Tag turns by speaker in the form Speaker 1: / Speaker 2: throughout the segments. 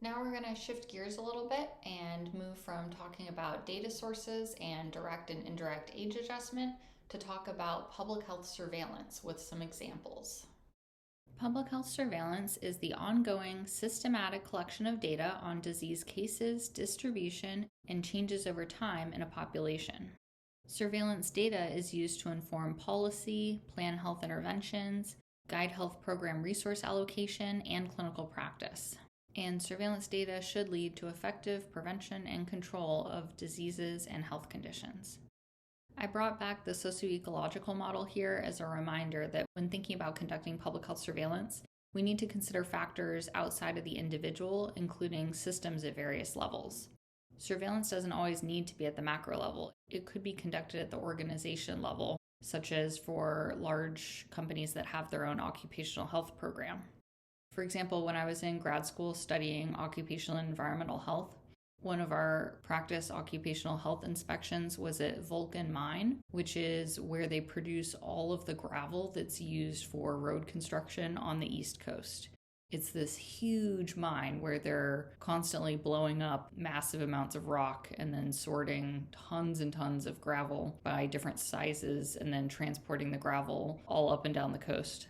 Speaker 1: Now we're going to shift gears a little bit and move from talking about data sources and direct and indirect age adjustment to talk about public health surveillance with some examples. Public health surveillance is the ongoing systematic collection of data on disease cases, distribution, and changes over time in a population. Surveillance data is used to inform policy, plan health interventions, guide health program resource allocation, and clinical practice. And surveillance data should lead to effective prevention and control of diseases and health conditions. I brought back the socioecological model here as a reminder that when thinking about conducting public health surveillance, we need to consider factors outside of the individual, including systems at various levels. Surveillance doesn't always need to be at the macro level. It could be conducted at the organization level, such as for large companies that have their own occupational health program. For example, when I was in grad school studying occupational and environmental health, one of our practice occupational health inspections was at Vulcan Mine, which is where they produce all of the gravel that's used for road construction on the East Coast. It's this huge mine where they're constantly blowing up massive amounts of rock and then sorting tons and tons of gravel by different sizes and then transporting the gravel all up and down the coast.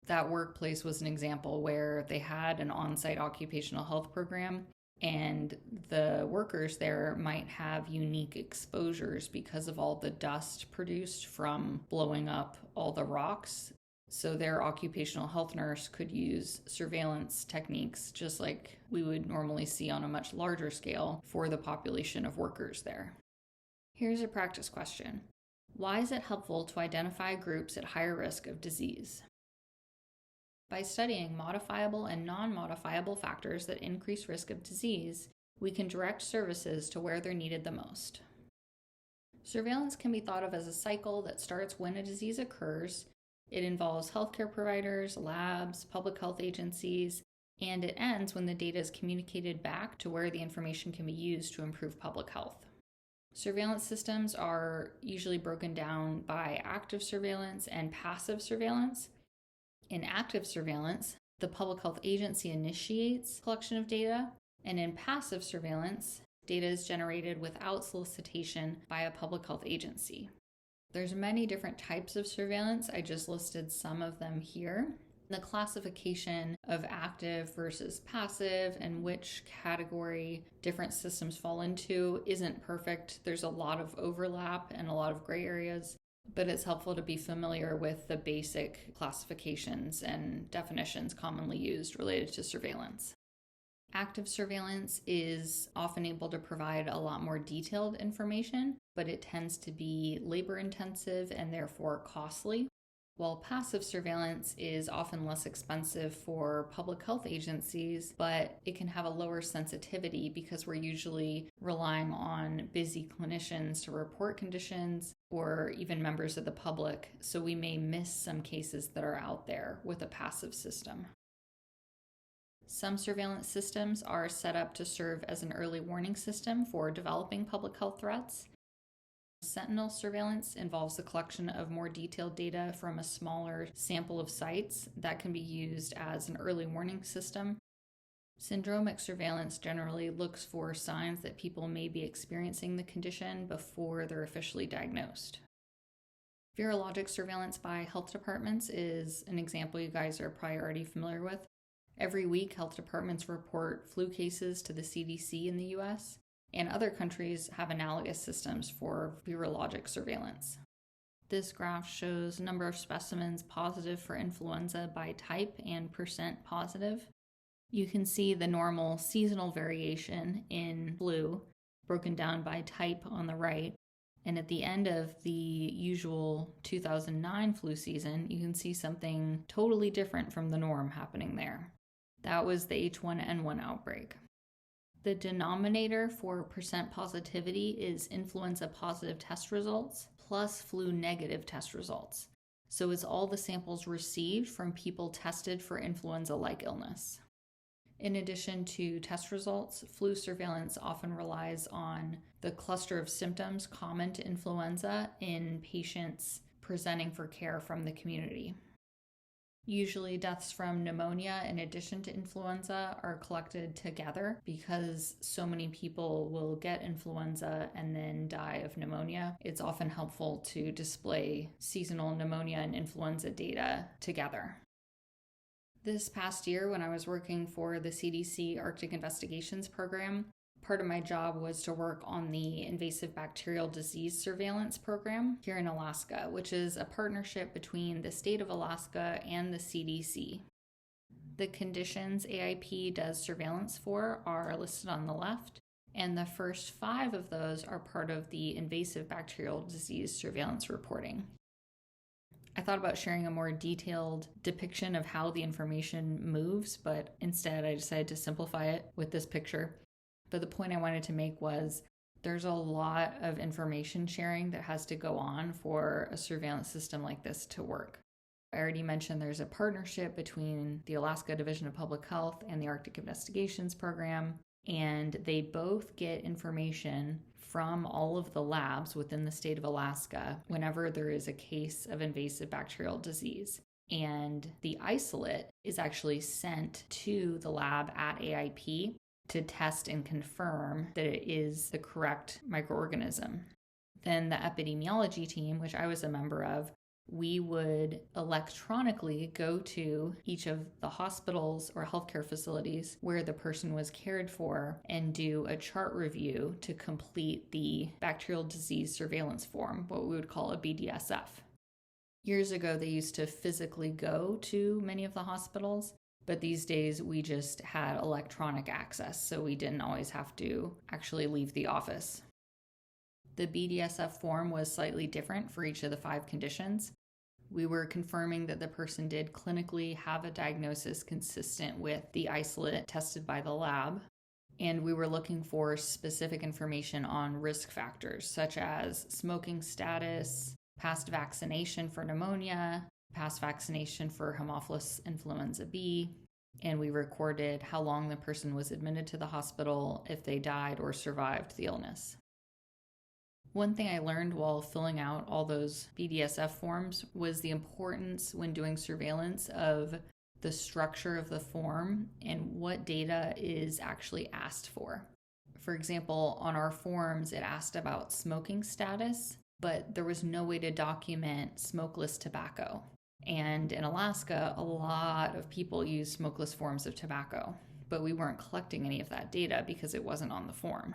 Speaker 1: That workplace was an example where they had an on-site occupational health program, and the workers there might have unique exposures because of all the dust produced from blowing up all the rocks. So their occupational health nurse could use surveillance techniques just like we would normally see on a much larger scale for the population of workers there. Here's a practice question. Why is it helpful to identify groups at higher risk of disease? By studying modifiable and non-modifiable factors that increase risk of disease, we can direct services to where they're needed the most. Surveillance can be thought of as a cycle that starts when a disease occurs. It involves healthcare providers, labs, public health agencies, and it ends when the data is communicated back to where the information can be used to improve public health. Surveillance systems are usually broken down by active surveillance and passive surveillance. In active surveillance, the public health agency initiates collection of data, and in passive surveillance, data is generated without solicitation by a public health agency. There's many different types of surveillance. I just listed some of them here. The classification of active versus passive and which category different systems fall into isn't perfect. There's a lot of overlap and a lot of gray areas, but it's helpful to be familiar with the basic classifications and definitions commonly used related to surveillance. Active surveillance is often able to provide a lot more detailed information, but it tends to be labor-intensive and therefore costly, while passive surveillance is often less expensive for public health agencies, but it can have a lower sensitivity because we're usually relying on busy clinicians to report conditions or even members of the public, so we may miss some cases that are out there with a passive system. Some surveillance systems are set up to serve as an early warning system for developing public health threats. Sentinel surveillance involves the collection of more detailed data from a smaller sample of sites that can be used as an early warning system. Syndromic surveillance generally looks for signs that people may be experiencing the condition before they're officially diagnosed. Virologic surveillance by health departments is an example you guys are probably already familiar with. Every week, health departments report flu cases to the CDC in the US. And other countries have analogous systems for virologic surveillance. This graph shows number of specimens positive for influenza by type and percent positive. You can see the normal seasonal variation in flu broken down by type on the right. And at the end of the usual 2009 flu season, you can see something totally different from the norm happening there. That was the H1N1 outbreak. The denominator for percent positivity is influenza positive test results plus flu negative test results. So it's all the samples received from people tested for influenza-like illness. In addition to test results, flu surveillance often relies on the cluster of symptoms common to influenza in patients presenting for care from the community. Usually deaths from pneumonia in addition to influenza are collected together because so many people will get influenza and then die of pneumonia. It's often helpful to display seasonal pneumonia and influenza data together. This past year, when I was working for the CDC Arctic Investigations Program, part of my job was to work on the Invasive Bacterial Disease Surveillance program here in Alaska, which is a partnership between the state of Alaska and the CDC. The conditions AIP does surveillance for are listed on the left, and the first 5 of those are part of the Invasive Bacterial Disease Surveillance reporting. I thought about sharing a more detailed depiction of how the information moves, but instead I decided to simplify it with this picture. But the point I wanted to make was there's a lot of information sharing that has to go on for a surveillance system like this to work. I already mentioned there's a partnership between the Alaska Division of Public Health and the Arctic Investigations Program, and they both get information from all of the labs within the state of Alaska whenever there is a case of invasive bacterial disease. And the isolate is actually sent to the lab at AIP to test and confirm that it is the correct microorganism. Then the epidemiology team, which I was a member of, we would electronically go to each of the hospitals or healthcare facilities where the person was cared for and do a chart review to complete the bacterial disease surveillance form, what we would call a BDSF. Years ago, they used to physically go to many of the hospitals, but these days we just had electronic access, so we didn't always have to actually leave the office. The BDSF form was slightly different for each of the 5 conditions. We were confirming that the person did clinically have a diagnosis consistent with the isolate tested by the lab, and we were looking for specific information on risk factors such as smoking status, past vaccination for pneumonia, past vaccination for Haemophilus influenza B, and we recorded how long the person was admitted to the hospital, if they died or survived the illness. One thing I learned while filling out all those BDSF forms was the importance when doing surveillance of the structure of the form and what data is actually asked for. For example, on our forms, it asked about smoking status, but there was no way to document smokeless tobacco. And in Alaska, a lot of people use smokeless forms of tobacco, but we weren't collecting any of that data because it wasn't on the form.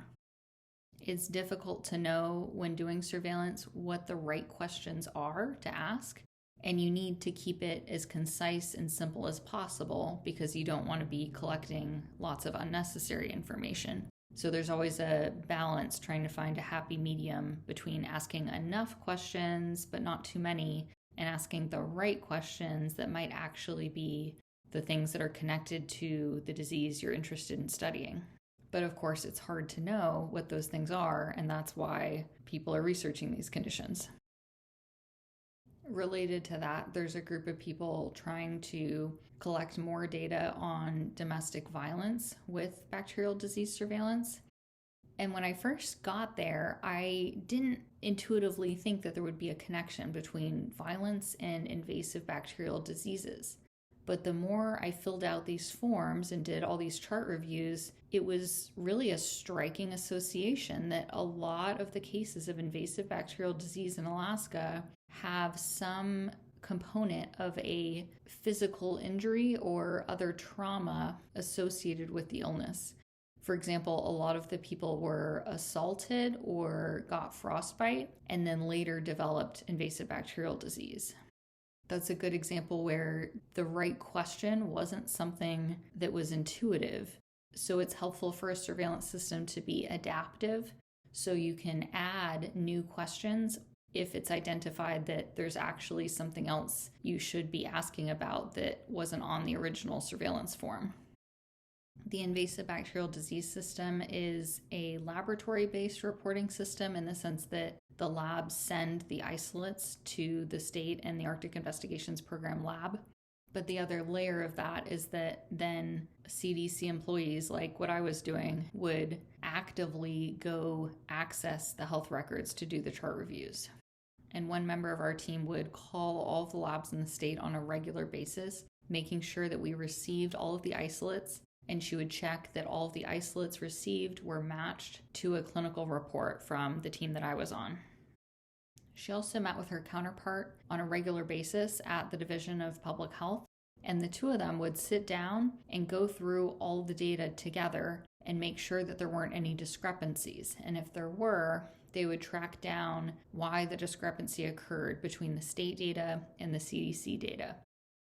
Speaker 1: It's difficult to know when doing surveillance what the right questions are to ask, and you need to keep it as concise and simple as possible because you don't want to be collecting lots of unnecessary information. So there's always a balance trying to find a happy medium between asking enough questions but not too many, and asking the right questions that might actually be the things that are connected to the disease you're interested in studying. But of course, it's hard to know what those things are, and that's why people are researching these conditions. Related to that, there's a group of people trying to collect more data on domestic violence with bacterial disease surveillance. And when I first got there, I didn't intuitively think that there would be a connection between violence and invasive bacterial diseases. But the more I filled out these forms and did all these chart reviews, it was really a striking association that a lot of the cases of invasive bacterial disease in Alaska have some component of a physical injury or other trauma associated with the illness. For example, a lot of the people were assaulted or got frostbite and then later developed invasive bacterial disease. That's a good example where the right question wasn't something that was intuitive. So it's helpful for a surveillance system to be adaptive so you can add new questions if it's identified that there's actually something else you should be asking about that wasn't on the original surveillance form. The invasive bacterial disease system is a laboratory-based reporting system in the sense that the labs send the isolates to the state and the Arctic Investigations Program lab. But the other layer of that is that then CDC employees, like what I was doing, would actively go access the health records to do the chart reviews. And one member of our team would call all of the labs in the state on a regular basis, making sure that we received all of the isolates, and she would check that all of the isolates received were matched to a clinical report from the team that I was on. She also met with her counterpart on a regular basis at the Division of Public Health, and the two of them would sit down and go through all of the data together and make sure that there weren't any discrepancies. And if there were, they would track down why the discrepancy occurred between the state data and the CDC data.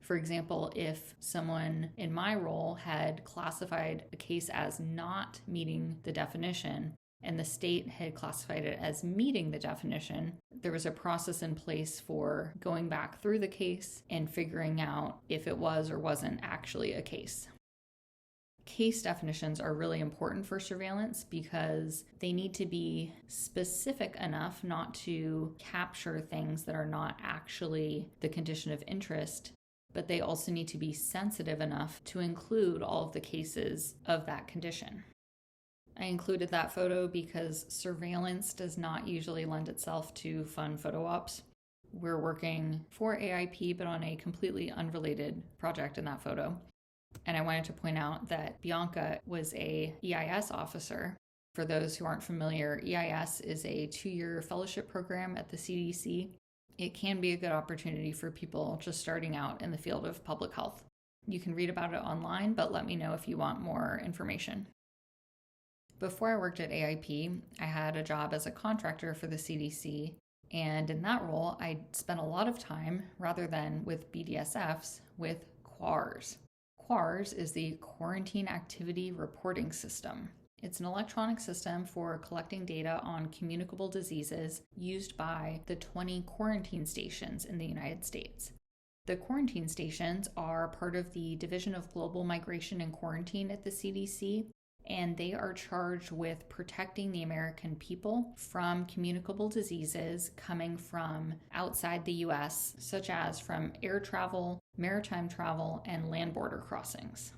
Speaker 1: For example, if someone in my role had classified a case as not meeting the definition and the state had classified it as meeting the definition, there was a process in place for going back through the case and figuring out if it was or wasn't actually a case. Case definitions are really important for surveillance because they need to be specific enough not to capture things that are not actually the condition of interest, but they also need to be sensitive enough to include all of the cases of that condition. I included that photo because surveillance does not usually lend itself to fun photo ops. We're working for AIP, but on a completely unrelated project in that photo. And I wanted to point out that Bianca was a EIS officer. For those who aren't familiar, EIS is a 2-year fellowship program at the CDC. It can be a good opportunity for people just starting out in the field of public health. You can read about it online, but let me know if you want more information. Before I worked at AIP, I had a job as a contractor for the CDC, and in that role, I spent a lot of time, rather than with BDSFs, with QARS. QARS is the Quarantine Activity Reporting System. It's an electronic system for collecting data on communicable diseases used by the 20 quarantine stations in the United States. The quarantine stations are part of the Division of Global Migration and Quarantine at the CDC, and they are charged with protecting the American people from communicable diseases coming from outside the U.S., such as from air travel, maritime travel, and land border crossings.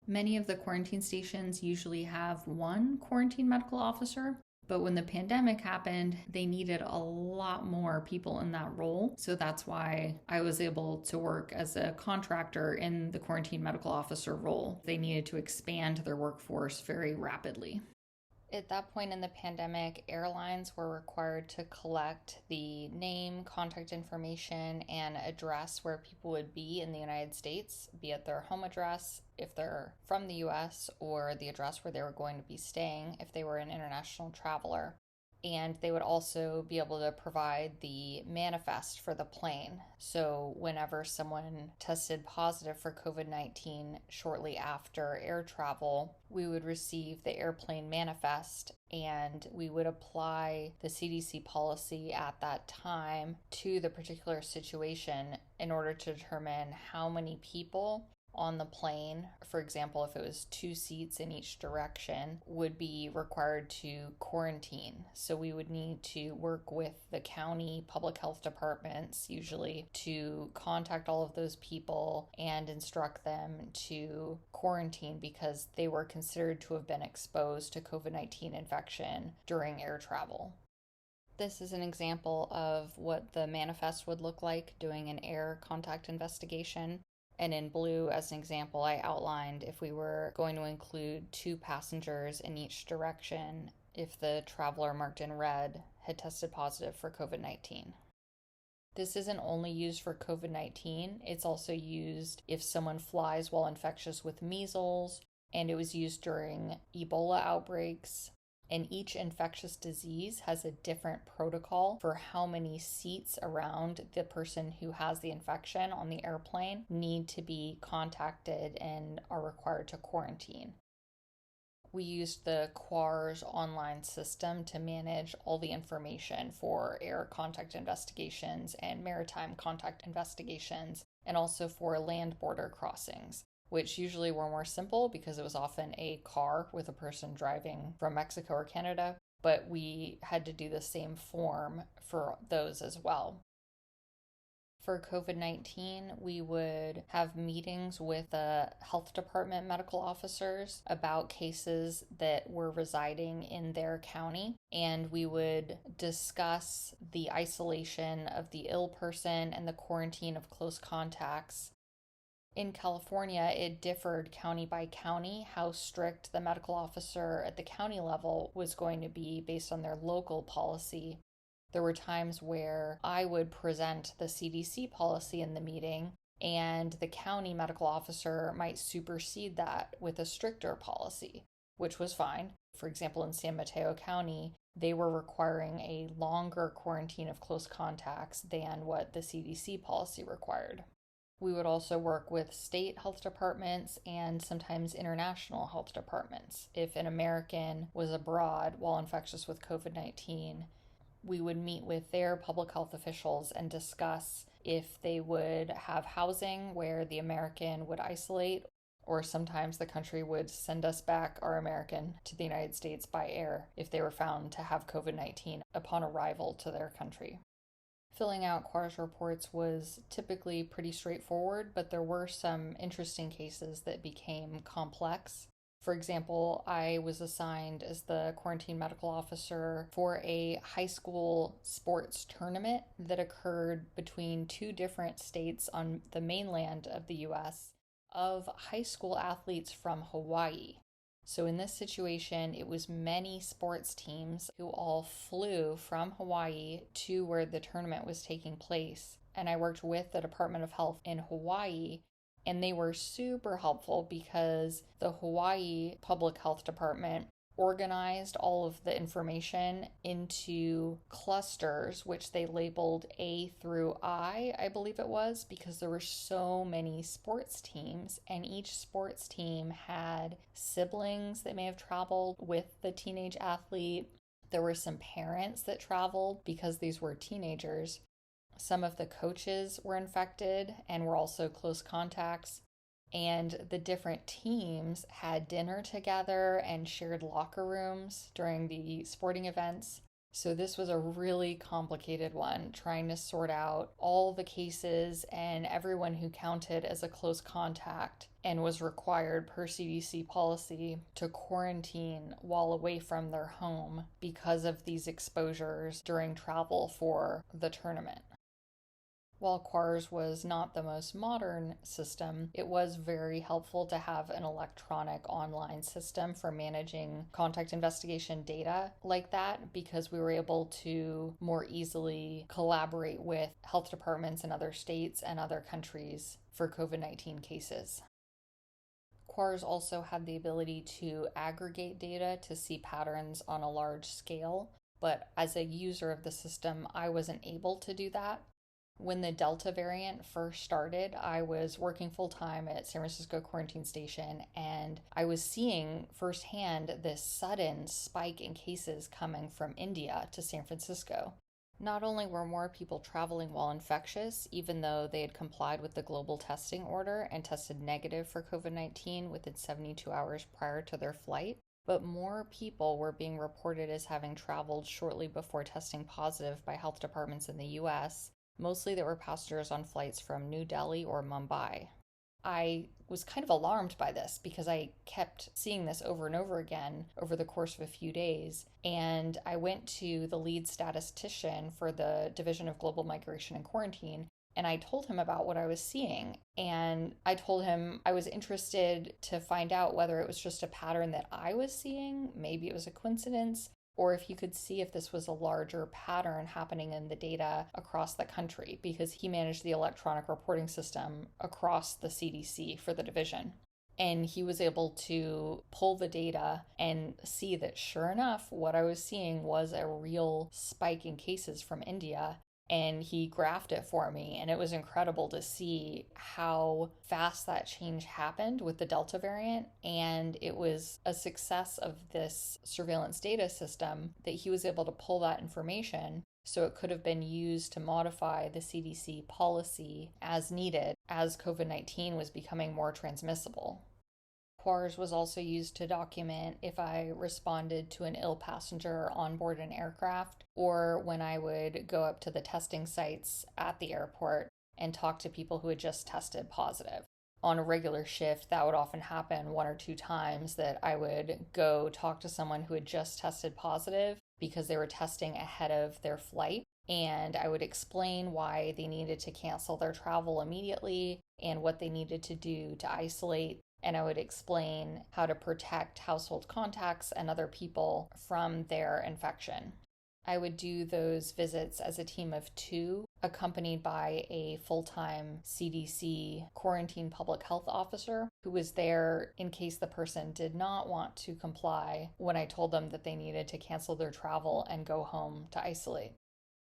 Speaker 1: Many of the quarantine stations usually have one quarantine medical officer, but when the pandemic happened, they needed a lot more people in that role. So that's why I was able to work as a contractor in the quarantine medical officer role. They needed to expand their workforce very rapidly. At that point in the pandemic, airlines were required to collect the name, contact information, and address where people would be in the United States, be it their home address if they're from the US, or the address where they were going to be staying if they were an international traveler. And they would also be able to provide the manifest for the plane. So whenever someone tested positive for COVID-19 shortly after air travel, we would receive the airplane manifest and we would apply the CDC policy at that time to the particular situation in order to determine how many people on the plane, for example, if it was 2 seats in each direction, would be required to quarantine. So we would need to work with the county public health departments, usually, to contact all of those people and instruct them to quarantine because they were considered to have been exposed to COVID-19 infection during air travel. This is an example of what the manifest would look like doing an air contact investigation. And in blue, as an example, I outlined if we were going to include 2 passengers in each direction if the traveler marked in red had tested positive for COVID-19. This isn't only used for COVID-19, it's also used if someone flies while infectious with measles, and it was used during Ebola outbreaks. And each infectious disease has a different protocol for how many seats around the person who has the infection on the airplane need to be contacted and are required to quarantine. We used the QARS online system to manage all the information for air contact investigations and maritime contact investigations, and also for land border crossings, which usually were more simple because it was often a car with a person driving from Mexico or Canada, but we had to do the same form for those as well. For COVID-19, we would have meetings with the health department medical officers about cases that were residing in their county, and we would discuss the isolation of the ill person and the quarantine of close contacts. In California, it differed county by county how strict the medical officer at the county level was going to be based on their local policy. There were times where I would present the CDC policy in the meeting, and the county medical officer might supersede that with a stricter policy, which was fine. For example, in San Mateo County, they were requiring a longer quarantine of close contacts than what the CDC policy required. We would also work with state health departments and sometimes international health departments. If an American was abroad while infectious with COVID-19, we would meet with their public health officials and discuss if they would have housing where the American would isolate, or sometimes the country would send us back our American to the United States by air if they were found to have COVID-19 upon arrival to their country. Filling out QARS reports was typically pretty straightforward, but there were some interesting cases that became complex. For example, I was assigned as the quarantine medical officer for a high school sports tournament that occurred between two different states on the mainland of the US of high school athletes from Hawaii. So in this situation, it was many sports teams who all flew from Hawaii to where the tournament was taking place. And I worked with the Department of Health in Hawaii, and they were super helpful because the Hawaii Public Health Department organized all of the information into clusters, which they labeled A through I believe it was, because there were so many sports teams, and each sports team had siblings that may have traveled with the teenage athlete. There were some parents that traveled because these were teenagers. Some of the coaches were infected and were also close contacts. And the different teams had dinner together and shared locker rooms during the sporting events. So this was a really complicated one, trying to sort out all the cases and everyone who counted as a close contact and was required per CDC policy to quarantine while away from their home because of these exposures during travel for the tournament. While QARS was not the most modern system, it was very helpful to have an electronic online system for managing contact investigation data like that, because we were able to more easily collaborate with health departments in other states and other countries for COVID-19 cases. QARS also had the ability to aggregate data to see patterns on a large scale, but as a user of the system, I wasn't able to do that. When the Delta variant first started, I was working full-time at San Francisco Quarantine Station, and I was seeing firsthand this sudden spike in cases coming from India to San Francisco. Not only were more people traveling while infectious, even though they had complied with the global testing order and tested negative for COVID-19 within 72 hours prior to their flight, but more people were being reported as having traveled shortly before testing positive by health departments in the US, mostly that were passengers on flights from New Delhi or Mumbai. I was kind of alarmed by this because I kept seeing this over and over again over the course of a few days. And I went to the lead statistician for the Division of Global Migration and Quarantine, and I told him about what I was seeing. And I told him I was interested to find out whether it was just a pattern that I was seeing, maybe it was a coincidence, or if he could see if this was a larger pattern happening in the data across the country, because he managed the electronic reporting system across the CDC for the division. And he was able to pull the data and see that, sure enough, what I was seeing was a real spike in cases from India. And he graphed it for me, and it was incredible to see how fast that change happened with the Delta variant. And it was a success of this surveillance data system that he was able to pull that information so it could have been used to modify the CDC policy as needed as COVID-19 was becoming more transmissible. QARS was also used to document if I responded to an ill passenger on board an aircraft, or when I would go up to the testing sites at the airport. and talk to people who had just tested positive. On a regular shift, that would often happen 1 or 2 times that I would go talk to someone who had just tested positive because they were testing ahead of their flight. And I would explain why they needed to cancel their travel immediately and what they needed to do to isolate. And I would explain how to protect household contacts and other people from their infection. I would do those visits as a team of 2, accompanied by a full-time CDC quarantine public health officer who was there in case the person did not want to comply when I told them that they needed to cancel their travel and go home to isolate.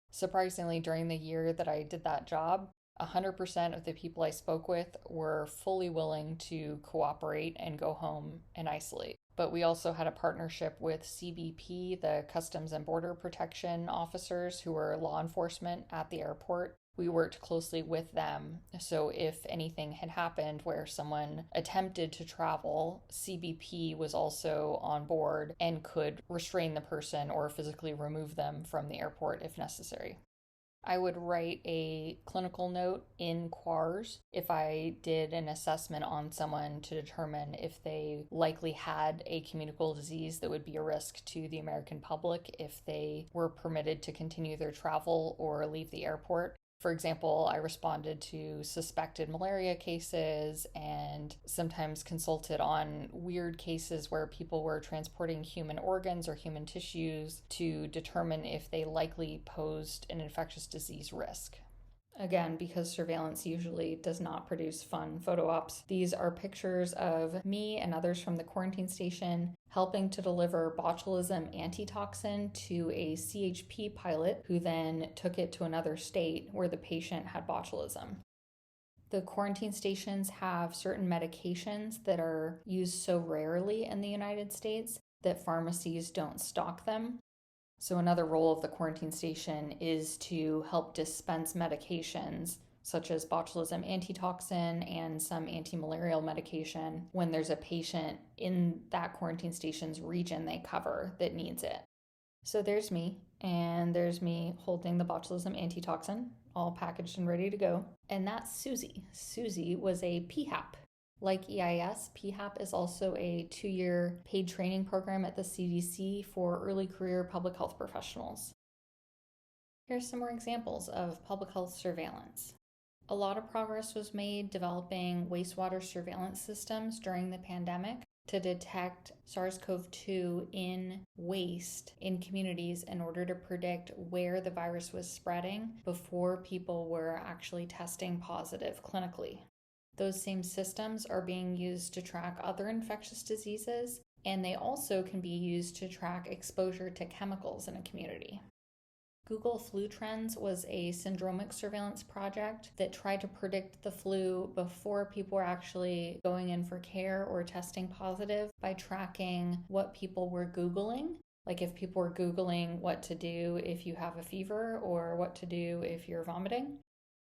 Speaker 1: Surprisingly, during the year that I did that job, 100% of the people I spoke with were fully willing to cooperate and go home and isolate. But we also had a partnership with CBP, the Customs and Border Protection officers who were law enforcement at the airport. We worked closely with them, so if anything had happened where someone attempted to travel, CBP was also on board and could restrain the person or physically remove them from the airport if necessary. I would write a clinical note in QARS if I did an assessment on someone to determine if they likely had a communicable disease that would be a risk to the American public if they were permitted to continue their travel or leave the airport. For example, I responded to suspected malaria cases and sometimes consulted on weird cases where people were transporting human organs or human tissues to determine if they likely posed an infectious disease risk. Again, because surveillance usually does not produce fun photo ops, these are pictures of me and others from the quarantine station helping to deliver botulism antitoxin to a CHP pilot who then took it to another state where the patient had botulism. The quarantine stations have certain medications that are used so rarely in the United States that pharmacies don't stock them. So another role of the quarantine station is to help dispense medications such as botulism antitoxin and some anti-malarial medication when there's a patient in that quarantine station's region they cover that needs it. So there's me, and there's me holding the botulism antitoxin, all packaged and ready to go. And that's Susie. Susie was a PHAP. Like EIS, PHAP is also a 2-year paid training program at the CDC for early career public health professionals. Here's some more examples of public health surveillance. A lot of progress was made developing wastewater surveillance systems during the pandemic to detect SARS-CoV-2 in waste in communities in order to predict where the virus was spreading before people were actually testing positive clinically. Those same systems are being used to track other infectious diseases, and they also can be used to track exposure to chemicals in a community. Google Flu Trends was a syndromic surveillance project that tried to predict the flu before people were actually going in for care or testing positive by tracking what people were Googling. Like if people were Googling what to do if you have a fever or what to do if you're vomiting.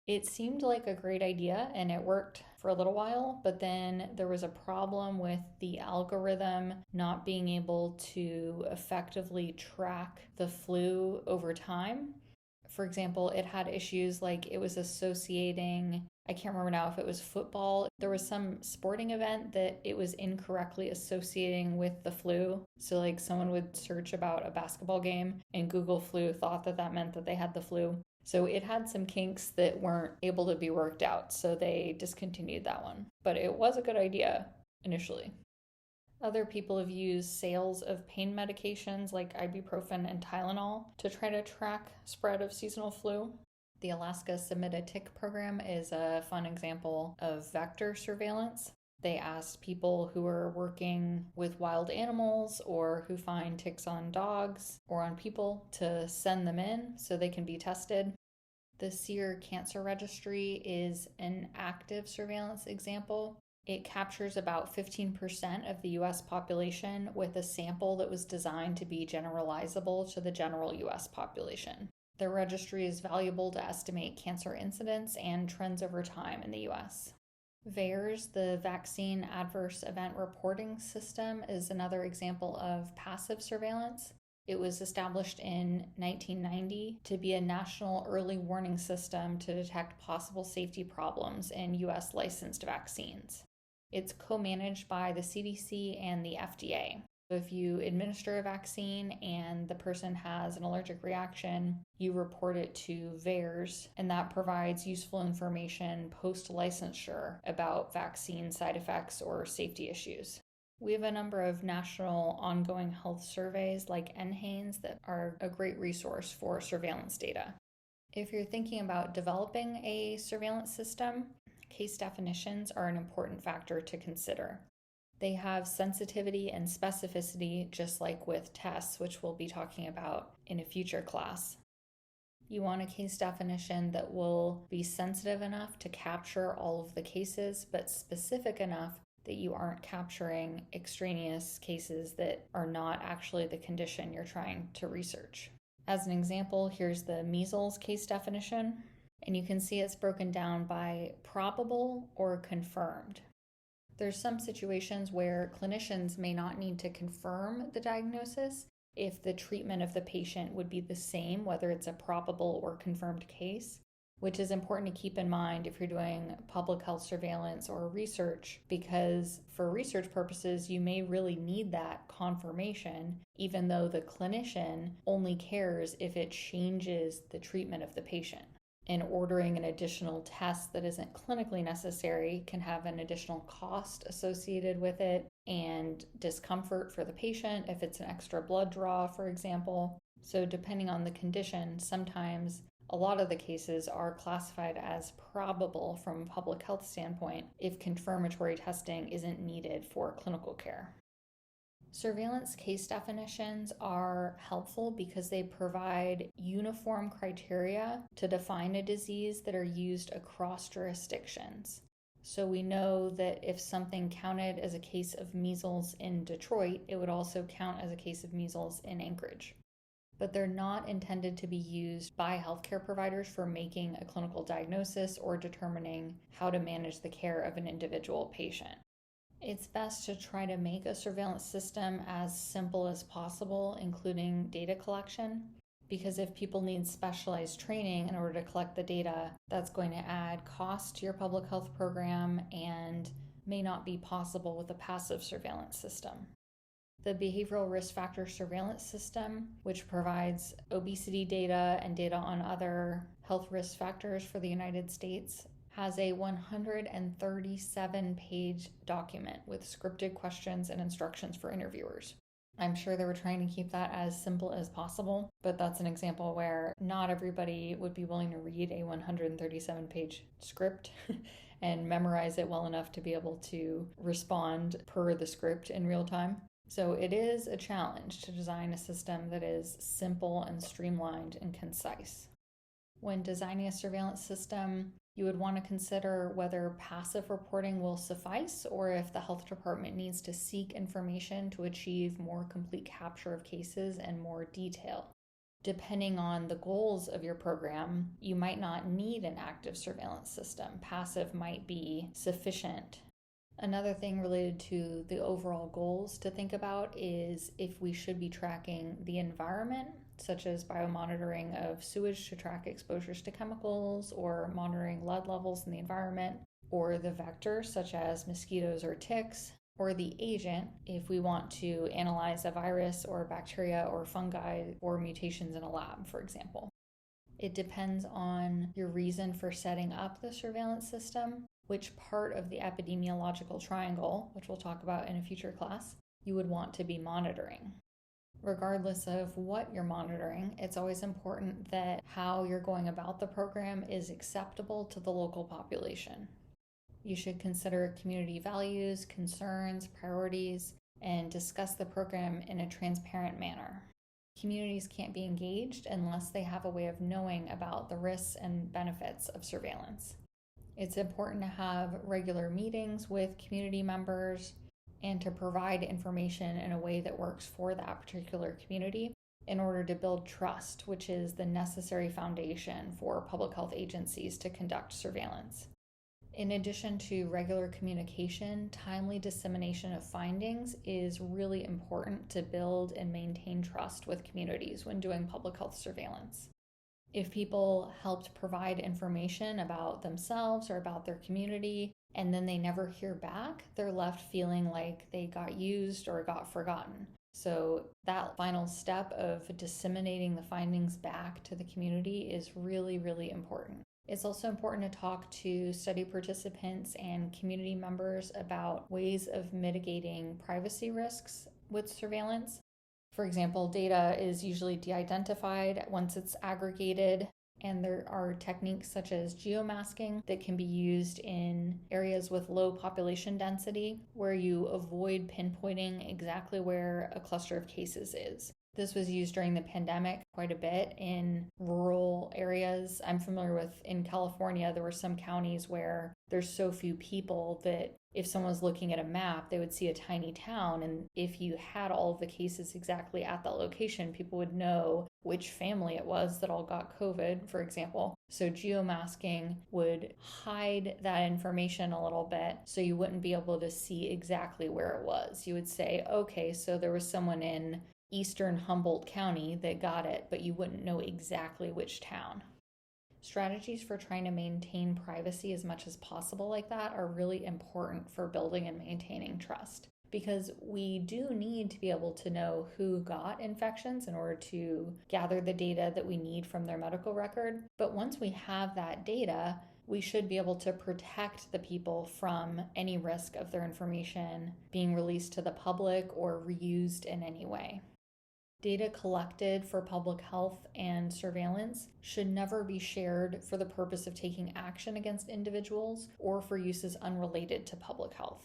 Speaker 1: It seemed like a great idea and it worked for a little while, but then there was a problem with the algorithm not being able to effectively track the flu over time. For example, it had issues like it was associating, I can't remember now if it was football. There was some sporting event that it was incorrectly associating with the flu. So like someone would search about a basketball game and Google Flu thought that that meant that they had the flu. So it had some kinks that weren't able to be worked out, so they discontinued that one. But it was a good idea initially. Other people have used sales of pain medications like ibuprofen and Tylenol to try to track spread of seasonal flu. The Alaska Submit a Tick program is a fun example of vector surveillance. They asked people who are working with wild animals or who find ticks on dogs or on people to send them in so they can be tested. The SEER Cancer Registry is an active surveillance example. It captures about 15% of the US population with a sample that was designed to be generalizable to the general US population. The registry is valuable to estimate cancer incidence and trends over time in the US. VAERS, the Vaccine Adverse Event Reporting System, is another example of passive surveillance. It was established in 1990 to be a national early warning system to detect possible safety problems in U.S. licensed vaccines. It's co-managed by the CDC and the FDA. So if you administer a vaccine and the person has an allergic reaction, you report it to VAERS, and that provides useful information post-licensure about vaccine side effects or safety issues. We have a number of national ongoing health surveys like NHANES that are a great resource for surveillance data. If you're thinking about developing a surveillance system, case definitions are an important factor to consider. They have sensitivity and specificity, just like with tests, which we'll be talking about in a future class. You want a case definition that will be sensitive enough to capture all of the cases, but specific enough that you aren't capturing extraneous cases that are not actually the condition you're trying to research. As an example, here's the measles case definition, and you can see it's broken down by probable or confirmed. There's some situations where clinicians may not need to confirm the diagnosis if the treatment of the patient would be the same, whether it's a probable or confirmed case, which is important to keep in mind if you're doing public health surveillance or research, because for research purposes, you may really need that confirmation, even though the clinician only cares if it changes the treatment of the patient. And ordering an additional test that isn't clinically necessary can have an additional cost associated with it and discomfort for the patient if it's an extra blood draw, for example. So depending on the condition, sometimes a lot of the cases are classified as probable from a public health standpoint if confirmatory testing isn't needed for clinical care. Surveillance case definitions are helpful because they provide uniform criteria to define a disease that are used across jurisdictions. So we know that if something counted as a case of measles in Detroit, it would also count as a case of measles in Anchorage. But they're not intended to be used by healthcare providers for making a clinical diagnosis or determining how to manage the care of an individual patient. It's best to try to make a surveillance system as simple as possible, including data collection, because if people need specialized training in order to collect the data, that's going to add cost to your public health program and may not be possible with a passive surveillance system. The Behavioral Risk Factor Surveillance System, which provides obesity data and data on other health risk factors for the United States, has a 137-page document with scripted questions and instructions for interviewers. I'm sure they were trying to keep that as simple as possible, but that's an example where not everybody would be willing to read a 137-page script and memorize it well enough to be able to respond per the script in real time. So it is a challenge to design a system that is simple and streamlined and concise. When designing a surveillance system, you would want to consider whether passive reporting will suffice or if the health department needs to seek information to achieve more complete capture of cases and more detail. Depending on the goals of your program, you might not need an active surveillance system. Passive might be sufficient. Another thing related to the overall goals to think about is if we should be tracking the environment, such as biomonitoring of sewage to track exposures to chemicals, or monitoring lead levels in the environment, or the vector, such as mosquitoes or ticks, or the agent, if we want to analyze a virus or bacteria or fungi or mutations in a lab, for example. It depends on your reason for setting up the surveillance system, which part of the epidemiological triangle, which we'll talk about in a future class, you would want to be monitoring. Regardless of what you're monitoring, it's always important that how you're going about the program is acceptable to the local population. You should consider community values, concerns, priorities, and discuss the program in a transparent manner. Communities can't be engaged unless they have a way of knowing about the risks and benefits of surveillance. It's important to have regular meetings with community members and to provide information in a way that works for that particular community in order to build trust, which is the necessary foundation for public health agencies to conduct surveillance. In addition to regular communication, timely dissemination of findings is really important to build and maintain trust with communities when doing public health surveillance. If people helped provide information about themselves or about their community and then they never hear back, they're left feeling like they got used or got forgotten. So, that final step of disseminating the findings back to the community is really, really important. It's also important to talk to study participants and community members about ways of mitigating privacy risks with surveillance. For example, data is usually de identified once it's aggregated, and there are techniques such as geomasking that can be used in areas with low population density where you avoid pinpointing exactly where a cluster of cases is. This was used during the pandemic quite a bit in rural areas. I'm familiar with in California, there were some counties where there's so few people that if someone was looking at a map, they would see a tiny town. And if you had all of the cases exactly at that location, people would know which family it was that all got COVID, for example. So geomasking would hide that information a little bit so you wouldn't be able to see exactly where it was. You would say, okay, so there was someone in eastern Humboldt County that got it, but you wouldn't know exactly which town. Strategies for trying to maintain privacy as much as possible like that are really important for building and maintaining trust, because we do need to be able to know who got infections in order to gather the data that we need from their medical record. But once we have that data, we should be able to protect the people from any risk of their information being released to the public or reused in any way. Data collected for public health and surveillance should never be shared for the purpose of taking action against individuals or for uses unrelated to public health.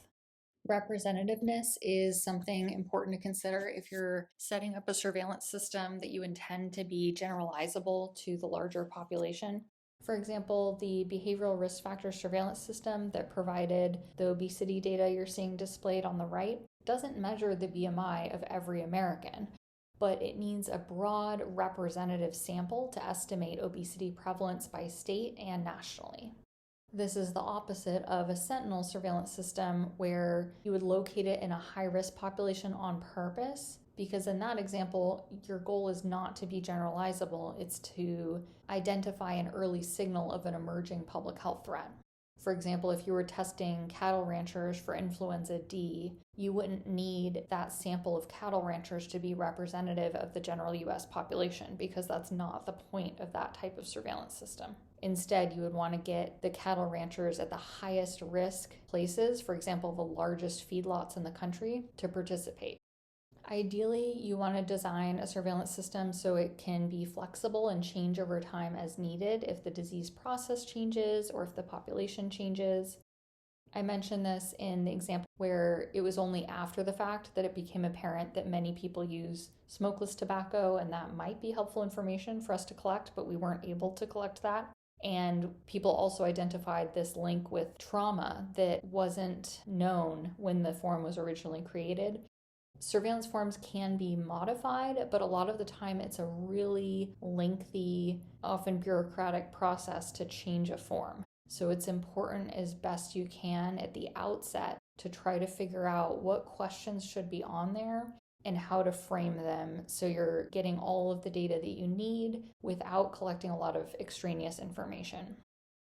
Speaker 1: Representativeness is something important to consider if you're setting up a surveillance system that you intend to be generalizable to the larger population. For example, the behavioral risk factor surveillance system that provided the obesity data you're seeing displayed on the right doesn't measure the BMI of every American, but it needs a broad representative sample to estimate obesity prevalence by state and nationally. This is the opposite of a sentinel surveillance system where you would locate it in a high-risk population on purpose, because in that example, your goal is not to be generalizable, it's to identify an early signal of an emerging public health threat. For example, if you were testing cattle ranchers for influenza D, you wouldn't need that sample of cattle ranchers to be representative of the general US population, because that's not the point of that type of surveillance system. Instead, you would want to get the cattle ranchers at the highest risk places, for example, the largest feedlots in the country, to participate. Ideally, you want to design a surveillance system so it can be flexible and change over time as needed if the disease process changes or if the population changes. I mentioned this in the example where it was only after the fact that it became apparent that many people use smokeless tobacco, and that might be helpful information for us to collect, but we weren't able to collect that. And people also identified this link with trauma that wasn't known when the form was originally created. Surveillance forms can be modified, but a lot of the time it's a really lengthy, often bureaucratic process to change a form. So it's important as best you can at the outset to try to figure out what questions should be on there and how to frame them so you're getting all of the data that you need without collecting a lot of extraneous information.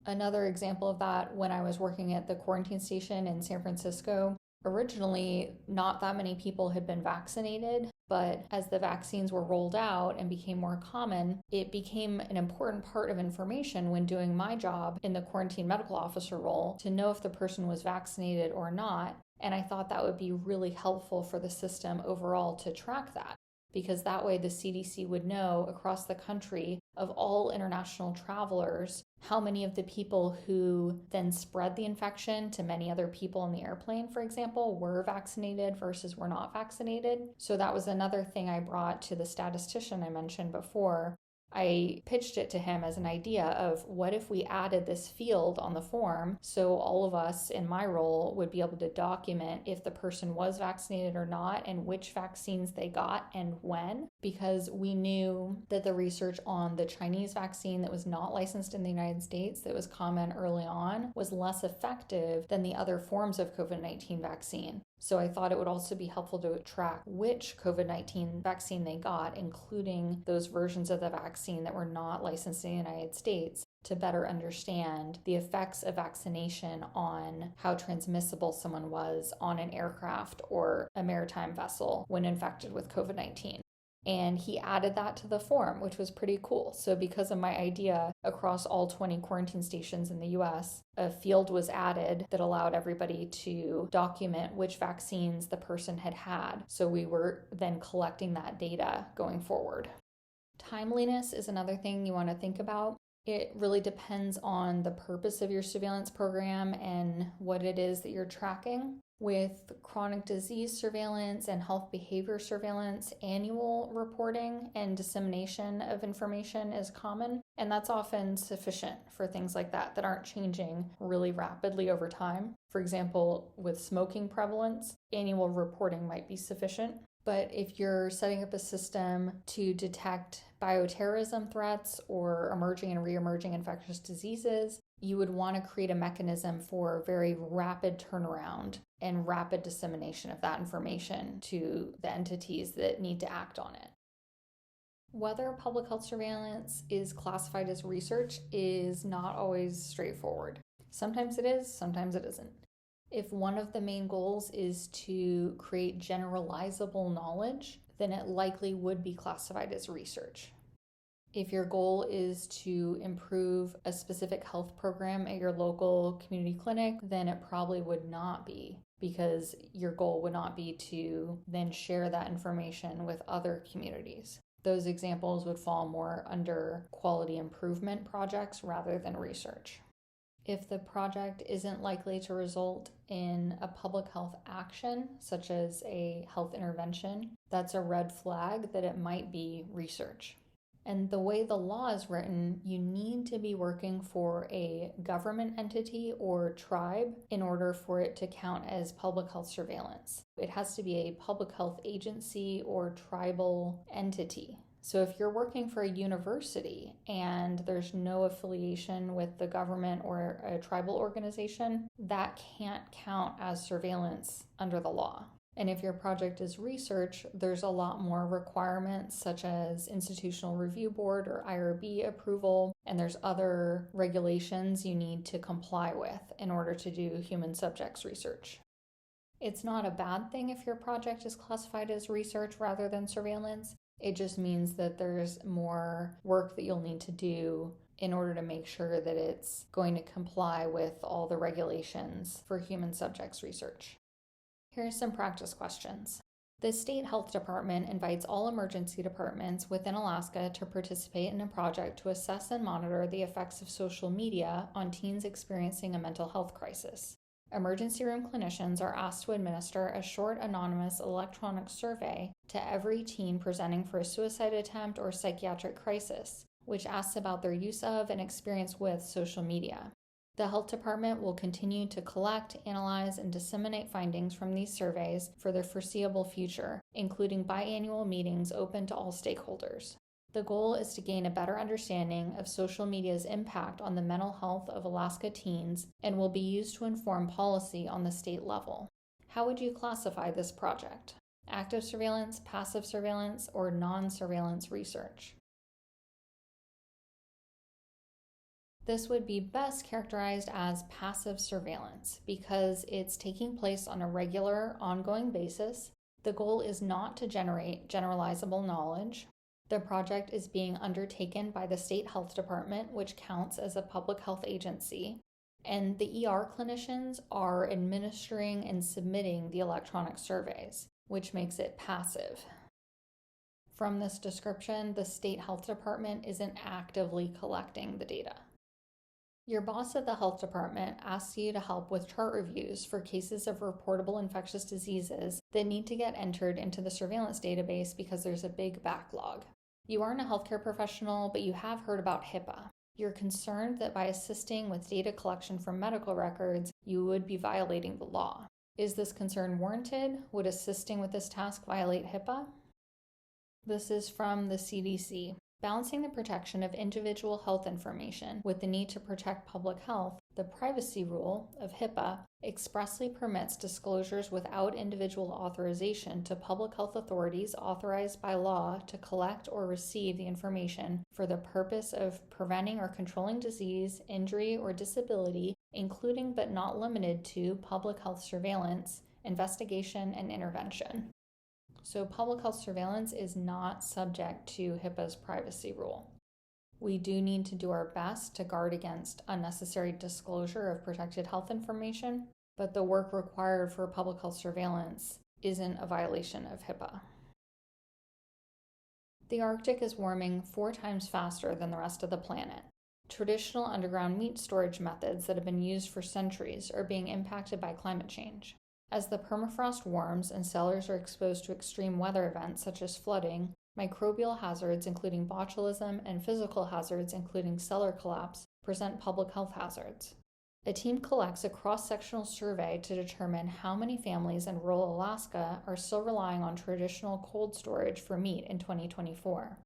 Speaker 1: Another example of that, when I was working at the quarantine station in San Francisco, originally, not that many people had been vaccinated, but as the vaccines were rolled out and became more common, it became an important part of information when doing my job in the quarantine medical officer role to know if the person was vaccinated or not. And I thought that would be really helpful for the system overall to track that, because that way the CDC would know across the country of all international travelers how many of the people who then spread the infection to many other people in the airplane, for example, were vaccinated versus were not vaccinated. So that was another thing I brought to the statistician I mentioned before, I pitched it to him as an idea of what if we added this field on the form so all of us in my role would be able to document if the person was vaccinated or not and which vaccines they got and when, because we knew that the research on the Chinese vaccine that was not licensed in the United States that was common early on was less effective than the other forms of COVID-19 vaccine. So I thought it would also be helpful to track which COVID-19 vaccine they got, including those versions of the vaccine that were not licensed in the United States, to better understand the effects of vaccination on how transmissible someone was on an aircraft or a maritime vessel when infected with COVID-19. And he added that to the form, which was pretty cool. So because of my idea, across all 20 quarantine stations in the US, a field was added that allowed everybody to document which vaccines the person had had. So we were then collecting that data going forward. Timeliness is another thing you want to think about. It really depends on the purpose of your surveillance program and what it is that you're tracking. With chronic disease surveillance and health behavior surveillance, annual reporting and dissemination of information is common, and that's often sufficient for things like that aren't changing really rapidly over time. For example, with smoking prevalence, annual reporting might be sufficient. But if you're setting up a system to detect bioterrorism threats or emerging and re-emerging infectious diseases, you would want to create a mechanism for very rapid turnaround and rapid dissemination of that information to the entities that need to act on it. Whether public health surveillance is classified as research is not always straightforward. Sometimes it is, sometimes it isn't. If one of the main goals is to create generalizable knowledge, then it likely would be classified as research. If your goal is to improve a specific health program at your local community clinic, then it probably would not be, because your goal would not be to then share that information with other communities. Those examples would fall more under quality improvement projects rather than research. If the project isn't likely to result in a public health action, such as a health intervention, that's a red flag that it might be research. And the way the law is written, you need to be working for a government entity or tribe in order for it to count as public health surveillance. It has to be a public health agency or tribal entity. So if you're working for a university and there's no affiliation with the government or a tribal organization, that can't count as surveillance under the law. And if your project is research, there's a lot more requirements such as Institutional Review Board or IRB approval, and there's other regulations you need to comply with in order to do human subjects research. It's not a bad thing if your project is classified as research rather than surveillance. It just means that there's more work that you'll need to do in order to make sure that it's going to comply with all the regulations for human subjects research. Here are some practice questions. The state health department invites all emergency departments within Alaska to participate in a project to assess and monitor the effects of social media on teens experiencing a mental health crisis. Emergency room clinicians are asked to administer a short anonymous electronic survey to every teen presenting for a suicide attempt or psychiatric crisis, which asks about their use of and experience with social media. The health department will continue to collect, analyze, and disseminate findings from these surveys for the foreseeable future, including biannual meetings open to all stakeholders. The goal is to gain a better understanding of social media's impact on the mental health of Alaska teens and will be used to inform policy on the state level. How would you classify this project? Active surveillance, passive surveillance, or non-surveillance research? This would be best characterized as passive surveillance because it's taking place on a regular, ongoing basis. The goal is not to generate generalizable knowledge. The project is being undertaken by the state health department, which counts as a public health agency, and the ER clinicians are administering and submitting the electronic surveys, which makes it passive. From this description, the state health department isn't actively collecting the data. Your boss at the health department asks you to help with chart reviews for cases of reportable infectious diseases that need to get entered into the surveillance database because there's a big backlog. You aren't a healthcare professional, but you have heard about HIPAA. You're concerned that by assisting with data collection from medical records, you would be violating the law. Is this concern warranted? Would assisting with this task violate HIPAA? This is from the CDC. Balancing the protection of individual health information with the need to protect public health, the privacy rule of HIPAA expressly permits disclosures without individual authorization to public health authorities authorized by law to collect or receive the information for the purpose of preventing or controlling disease, injury, or disability, including but not limited to public health surveillance, investigation, and intervention. So public health surveillance is not subject to HIPAA's privacy rule. We do need to do our best to guard against unnecessary disclosure of protected health information, but the work required for public health surveillance isn't a violation of HIPAA. The Arctic is warming 4 times faster than the rest of the planet. Traditional underground meat storage methods that have been used for centuries are being impacted by climate change. As the permafrost warms and cellars are exposed to extreme weather events such as flooding, microbial hazards including botulism and physical hazards including cellar collapse present public health hazards. A team collects a cross-sectional survey to determine how many families in rural Alaska are still relying on traditional cold storage for meat in 2024.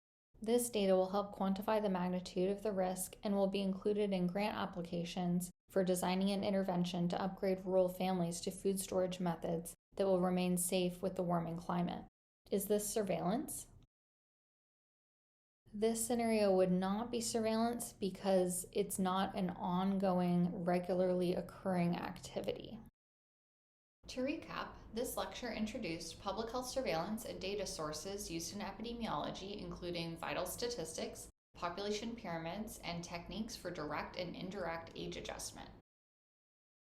Speaker 1: This data will help quantify the magnitude of the risk and will be included in grant applications for designing an intervention to upgrade rural families to food storage methods that will remain safe with the warming climate. Is this surveillance? This scenario would not be surveillance because it's not an ongoing, regularly occurring activity. To recap, this lecture introduced public health surveillance and data sources used in epidemiology, including vital statistics, population pyramids, and techniques for direct and indirect age adjustment.